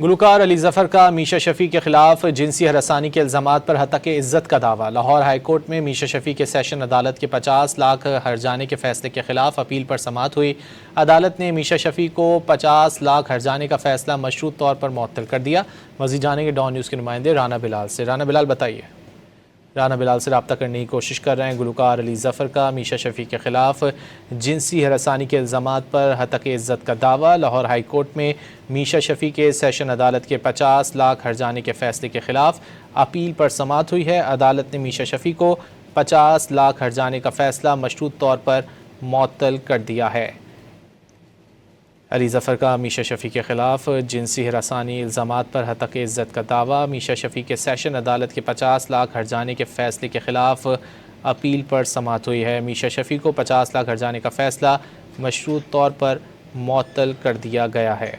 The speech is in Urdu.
گلوکار علی ظفر کا میشا شفیع کے خلاف جنسی ہراسانی کے الزامات پر ہتک عزت کا دعویٰ۔ لاہور ہائی کورٹ میں میشا شفیع کے سیشن عدالت کے 50 لاکھ ہرجانے کے فیصلے کے خلاف اپیل پر سماعت ہوئی۔ عدالت نے میشا شفیع کو 50 لاکھ ہرجانے کا فیصلہ مشروط طور پر معطل کر دیا۔ مزید جانیں گے ڈان نیوز کے نمائندے رانا بلال سے۔ رانا بلال بتائیے۔ رانا بلال سے رابطہ کرنے کی کوشش کر رہے ہیں۔ گلوکار علی ظفر کا میشا شفیع کے خلاف جنسی ہراسانی کے الزامات پر ہتک عزت کا دعویٰ۔ لاہور ہائی کورٹ میں میشا شفیع کے سیشن عدالت کے 50 لاکھ ہرجانے کے فیصلے کے خلاف اپیل پر سماعت ہوئی ہے۔ عدالت نے میشا شفیع کو 50 لاکھ ہرجانے کا فیصلہ مشروط طور پر معطل کر دیا ہے۔ علی ظفر کا میشا شفیع کے خلاف جنسی ہراسانی الزامات پر ہتک عزت کا دعویٰ۔ میشا شفیع کے سیشن عدالت کے 50 لاکھ ہرجانے کے فیصلے کے خلاف اپیل پر سماعت ہوئی ہے۔ میشا شفیع کو 50 لاکھ ہرجانے کا فیصلہ مشروط طور پر معطل کر دیا گیا ہے۔